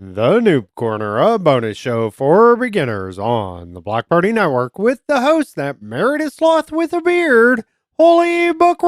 The Noob Corner, a bonus show for beginners on the Block Party Network with the host that married a sloth with a beard, HolyBookworm.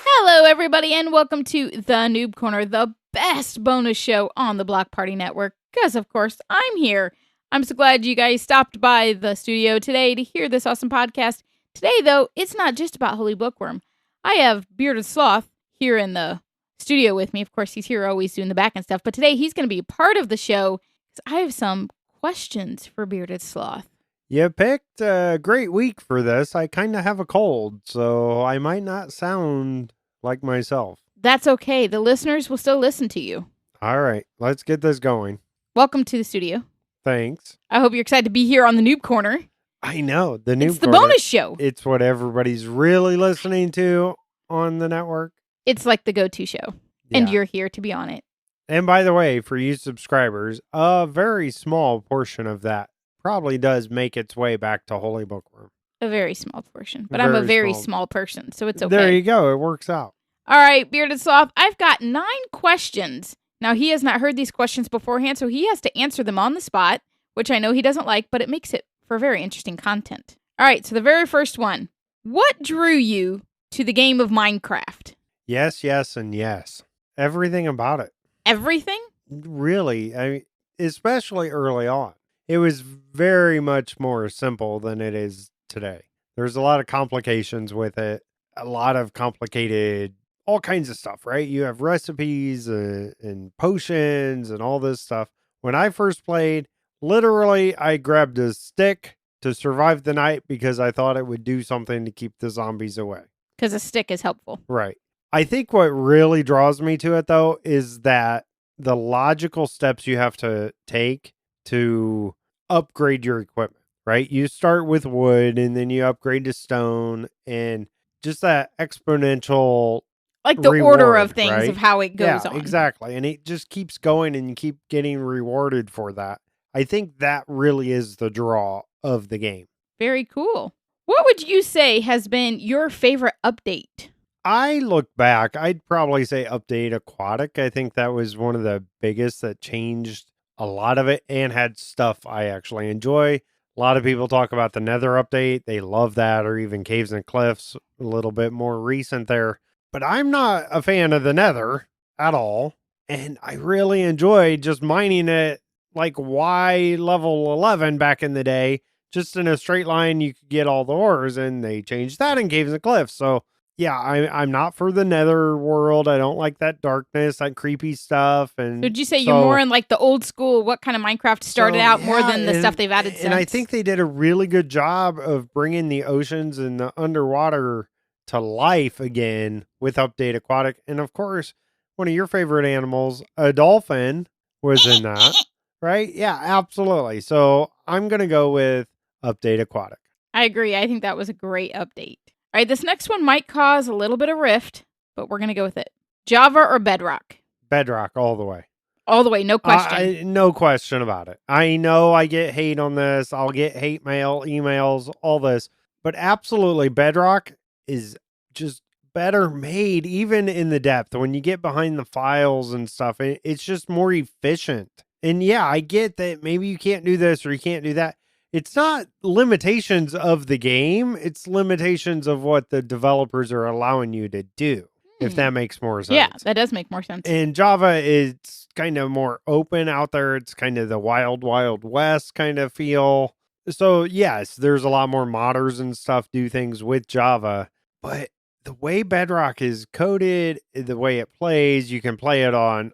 Hello, everybody, and welcome to the Noob Corner, the best bonus show on the Block Party Network. Because, of course, I'm here. I'm so glad you guys stopped by the studio today to hear this awesome podcast. Today, though, it's not just about HolyBookworm. I have Bearded Sloth here in the studio with me. Of course, he's here always doing the back and stuff, but today he's going to be a part of the show because I have some questions for Bearded Sloth. You picked a great week for this. I kind of have a cold, so I might not sound like myself. That's okay. The listeners will still listen to you. All right, let's get this going. Welcome to the studio. Thanks. I hope you're excited to be here on the Noob Corner. I know, the Noob It's the Corner, bonus show. It's what everybody's really listening to on the network. It's like the go-to show, and you're here to be on it. And by the way, for you subscribers, a very small portion of that probably does make its way back to HolyBookworm. A very small portion, but I'm a very small person, so it's okay. There you go. It works out. All right, Bearded Sloth, I've got 9 questions. Now, he has not heard these questions beforehand, so he has to answer them on the spot, which I know he doesn't like, but it makes it for very interesting content. All right, so the very first one. What drew you to the game of Minecraft? Yes, yes, and yes. Everything about it. Everything? Really. I mean, especially early on. It was very much more simple than it is today. There's a lot of complications with it. A lot of complicated, all kinds of stuff, right? You have recipes and potions and all this stuff. When I first played, literally, I grabbed a stick to survive the night because I thought it would do something to keep the zombies away. Because a stick is helpful. Right. I think what really draws me to it, though, is that the logical steps you have to take to upgrade your equipment, right? You start with wood and then you upgrade to stone, and just that exponential like the reward, order of things, right? of how it goes on. Exactly. And it just keeps going and you keep getting rewarded for that. I think that really is the draw of the game. Very cool. What would you say has been your favorite update? I look back, I'd probably say Update Aquatic. I think that was one of the biggest that changed a lot of it and had stuff I actually enjoy. A lot of people talk about the Nether update. They love that, or even Caves and Cliffs, a little bit more recent there. But I'm not a fan of the Nether at all. And I really enjoyed just mining it like Y level 11 back in the day. Just in a straight line, you could get all the ores, and they changed that in Caves and Cliffs. So yeah, I'm not for the Nether world. I don't like that darkness, that creepy stuff. And would you say you're more in like the old school, what kind of Minecraft started out more than the stuff they've added since? And I think they did a really good job of bringing the oceans and the underwater to life again with Update Aquatic. And of course, one of your favorite animals, a dolphin, was in that, right? Yeah, absolutely. So I'm going to go with Update Aquatic. I agree. I think that was a great update. All right, this next one might cause a little bit of rift, but we're going to go with it. Java or Bedrock? Bedrock all the way. All the way, no question. No question about it. I know I get hate on this. I'll get hate mail, emails, all this. But absolutely, Bedrock is just better made, even in the depth. When you get behind the files and stuff, it's just more efficient. And yeah, I get that maybe you can't do this or you can't do that. It's not limitations of the game. It's limitations of what the developers are allowing you to do, if that makes more sense. Yeah, that does make more sense. And Java is kind of more open out there. It's kind of the wild, wild west kind of feel. So yes, there's a lot more modders and stuff do things with Java. But the way Bedrock is coded, the way it plays, you can play it on.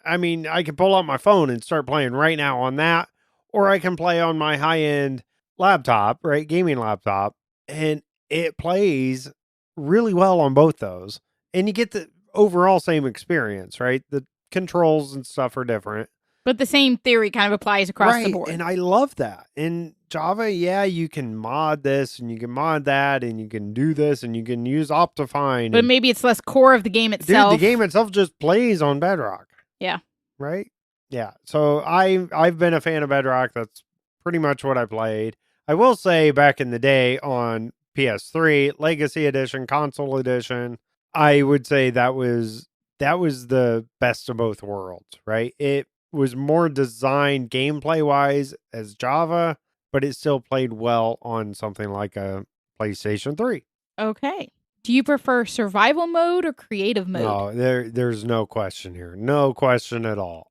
I mean, I can pull out my phone and start playing right now on that. Or I can play on my high-end laptop, right? Gaming laptop. And it plays really well on both those. And you get the overall same experience, right? The controls and stuff are different. But the same theory kind of applies across the board. And I love that. In Java, yeah, you can mod this and you can mod that and you can do this and you can use Optifine. But maybe it's less core of the game itself. Dude, the game itself just plays on Bedrock. Yeah. Right? Yeah, so I've been a fan of Bedrock. That's pretty much what I played. I will say back in the day on PS3, Legacy Edition, Console Edition, I would say that was that was the best of both worlds, right? It was more designed gameplay wise as Java, but it still played well on something like a PlayStation 3. Okay. Do you prefer survival mode or creative mode? No, there's no question here. No question at all.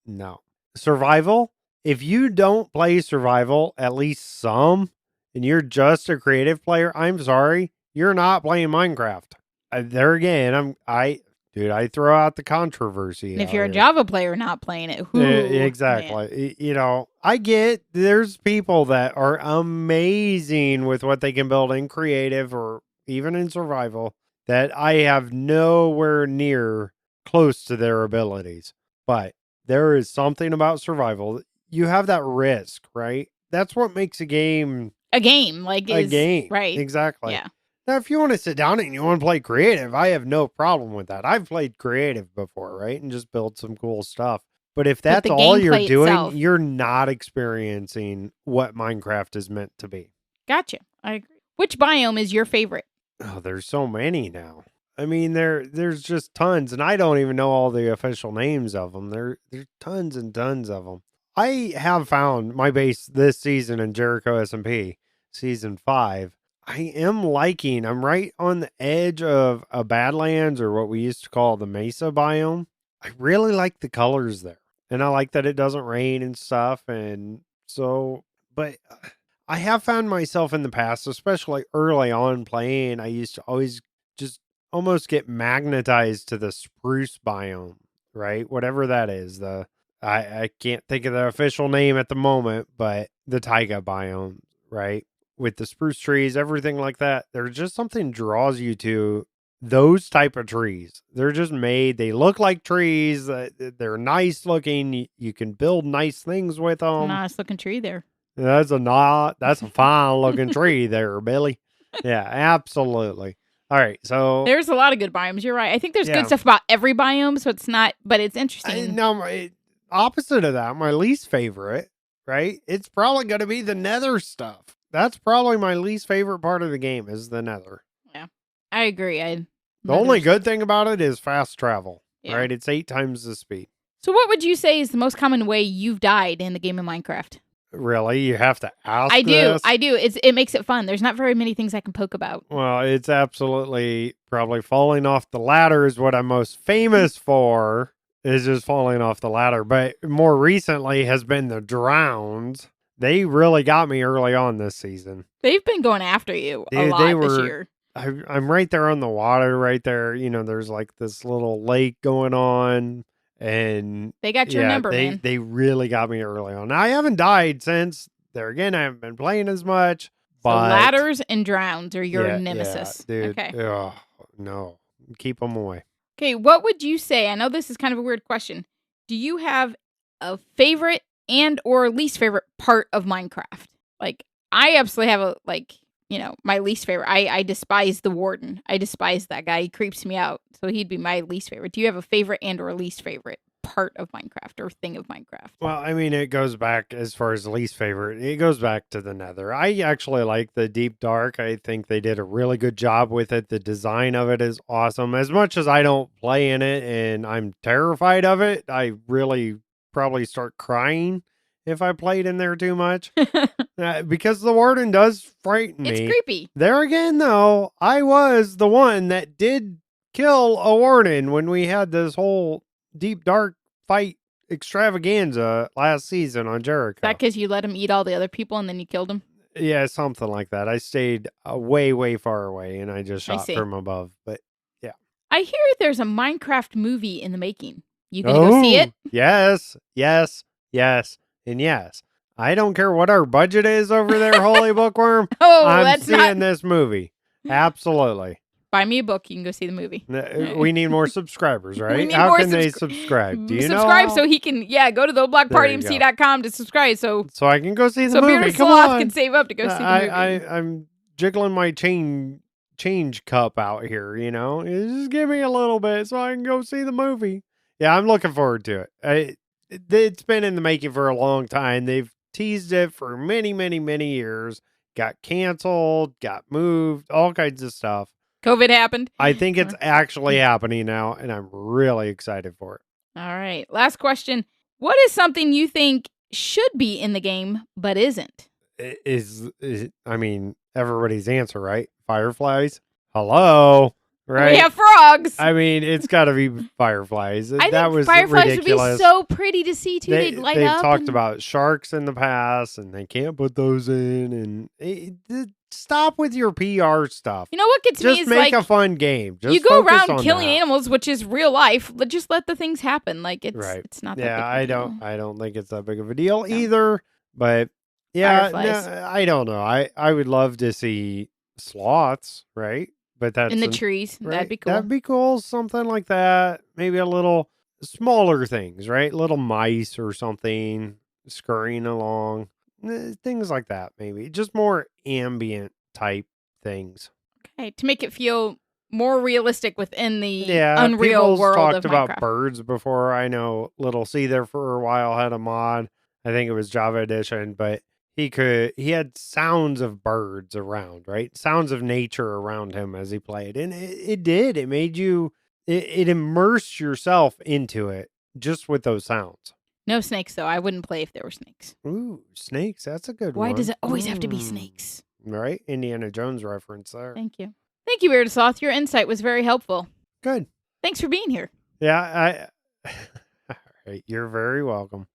No. Survival, if you don't play survival at least some and you're just a creative player, I'm sorry, you're not playing Minecraft. There again, I throw out the controversy. And if out you're a here. Java player not playing it, Exactly. I get there's people that are amazing with what they can build in creative or even in survival that I have nowhere near close to their abilities. But there is something about survival. You have that risk, right? That's what makes a game a game. Like a game. Right. Exactly. Yeah. Now, if you want to sit down and you want to play creative, I have no problem with that. I've played creative before, right? And just build some cool stuff. But if that's the all you're gameplay doing, itself- you're not experiencing what Minecraft is meant to be. Gotcha. I agree. Which biome is your favorite? Oh, there's so many now. I mean, there's just tons, and I don't even know all the official names of them. There's tons and tons of them. I have found my base this season in Jericho SMP, Season 5. I'm right on the edge of a Badlands, or what we used to call the Mesa biome. I really like the colors there. And I like that it doesn't rain and stuff. And so, but I have found myself in the past, especially early on playing, I used to always just almost get magnetized to the spruce biome, right? Whatever that is. I can't think of the official name at the moment, but the taiga biome, right? With the spruce trees, everything like that. There's just something draws you to those type of trees. They're just made, they look like trees. They're nice looking. You can build nice things with them. Nice looking tree there. That's a fine looking tree there, Billy. Yeah, absolutely. All right, so there's a lot of good biomes. You're right. I think there's good stuff about every biome, so it's not, but it's interesting. Opposite of that, my least favorite, right? It's probably going to be the nether stuff. That's probably my least favorite part of the game is the nether. Yeah, I agree. The only good thing about it is fast travel, right? It's 8 times the speed. So what would you say is the most common way you've died in the game of Minecraft? Really? You have to ask I do. this? I do. It makes it fun. There's not very many things I can poke about. Well, it's absolutely probably falling off the ladder is what I'm most famous for, is just falling off the ladder. But more recently has been the drowns. They really got me early on this season. They've been going after you a lot this year. I'm right there on the water, right there. There's like this little lake going on. And they got your number, man. They really got me early on. Now, I haven't died since. There again, I haven't been playing as much. But so ladders and drowns are your nemesis. Yeah, dude. Okay. Oh, no. Keep them away. Okay, what would you say? I know this is kind of a weird question. Do you have a favorite and or least favorite part of Minecraft? Like, I absolutely have my least favorite. I despise the warden. I despise that guy. He creeps me out. So he'd be my least favorite. Do you have a favorite and or least favorite part of Minecraft or thing of Minecraft? Well, I mean, it goes back as far as least favorite. It goes back to the nether. I actually like the deep dark. I think they did a really good job with it. The design of it is awesome. As much as I don't play in it and I'm terrified of it, I really probably start crying if I played in there too much. Because the warden does frighten me. It's creepy. There again, though, I was the one that did kill a warden when we had this whole deep dark fight extravaganza last season on Jericho. Is that because you let him eat all the other people and then you killed him? Yeah, something like that. I stayed way, way far away and I just shot from above. But yeah. I hear there's a Minecraft movie in the making. You gonna go see it? Yes, and yes. I don't care what our budget is over there, HolyBookworm. I'm seeing this movie. Absolutely. Buy me a book. You can go see the movie. We need more subscribers, right? How can they subscribe? Do you subscribe know? so he can, go to theblockpartymc.com to subscribe. So I can go see the movie. Beer Sloth can save up to go see the movie. I'm jiggling my change cup out here, Just give me a little bit so I can go see the movie. Yeah, I'm looking forward to it. It's been in the making for a long time. They've teased it for many, many, many years. Got canceled, got moved, all kinds of stuff. COVID happened. I think it's actually happening now, and I'm really excited for it. All right. Last question. What is something you think should be in the game but isn't? I mean, everybody's answer, right? Fireflies? Hello? Right? We have frogs. I mean, it's got to be fireflies. I that think was fireflies ridiculous. would be so pretty to see, too. They'd light they've up. They've talked about sharks in the past, and they can't put those in. And stop with your PR stuff. You know what gets me is just make a fun game. Just you go focus around on killing that. animals, which is real life. Just let the things happen. Like it's not that big of a deal. I don't think it's that big of a deal either. But yeah, no, I don't know. I would love to see sloths, right? But that's in the trees. Right? That'd be cool. That'd be cool. Something like that. Maybe a little smaller things, right? Little mice or something scurrying along. Things like that, maybe. Just more ambient type things. Okay, to make it feel more realistic within the Unreal unreal world talked of about Minecraft. birds before. I know Little C there for a while had a mod. I think it was Java Edition, but he had sounds of birds around, right? Sounds of nature around him as he played. And it made you, it immersed yourself into it just with those sounds. No snakes, though. I wouldn't play if there were snakes. Ooh, snakes. That's a good one. Why does it always have to be snakes? Right? Indiana Jones reference there. Thank you. Thank you, Bearded Sloth. Your insight was very helpful. Good. Thanks for being here. Yeah, all right, you're very welcome.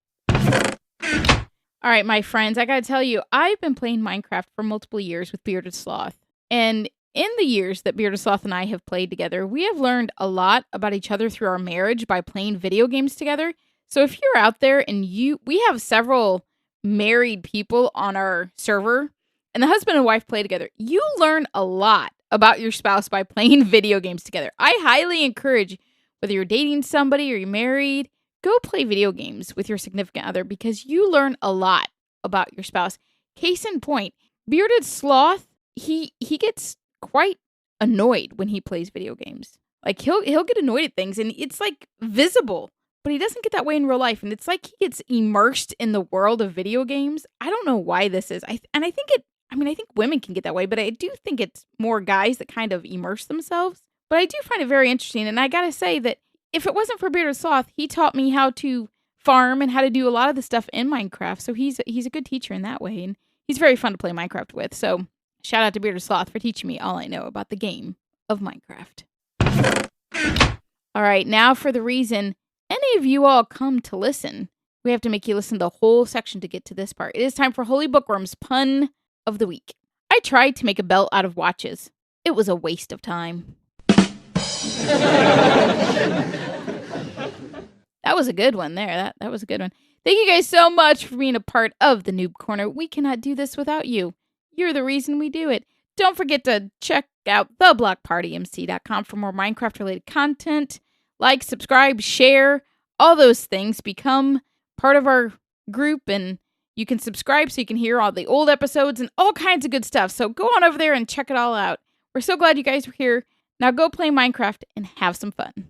All right, my friends, I got to tell you, I've been playing Minecraft for multiple years with Bearded Sloth. And in the years that Bearded Sloth and I have played together, we have learned a lot about each other through our marriage by playing video games together. So if you're out there and we have several married people on our server, and the husband and wife play together, you learn a lot about your spouse by playing video games together. I highly encourage, whether you're dating somebody or you're married, go play video games with your significant other because you learn a lot about your spouse. Case in point, Bearded Sloth, he gets quite annoyed when he plays video games. Like he'll get annoyed at things and it's like visible, but he doesn't get that way in real life. And it's like he gets immersed in the world of video games. I don't know why this is. I think women can get that way, but I do think it's more guys that kind of immerse themselves. But I do find it very interesting. And I got to say that if it wasn't for Bearded Sloth, he taught me how to farm and how to do a lot of the stuff in Minecraft. So he's a good teacher in that way. And he's very fun to play Minecraft with. So shout out to Bearded Sloth for teaching me all I know about the game of Minecraft. All right, now for the reason any of you all come to listen. We have to make you listen to the whole section to get to this part. It is time for HolyBookworm's pun of the week. I tried to make a belt out of watches. It was a waste of time. That was a good one there. That was a good one. Thank you guys so much for being a part of the Noob Corner. We cannot do this without you. You're the reason we do it. Don't forget to check out theblockpartymc.com for more Minecraft-related content. Like, subscribe, share, all those things. Become part of our group, and you can subscribe so you can hear all the old episodes and all kinds of good stuff. So go on over there and check it all out. We're so glad you guys were here. Now go play Minecraft and have some fun.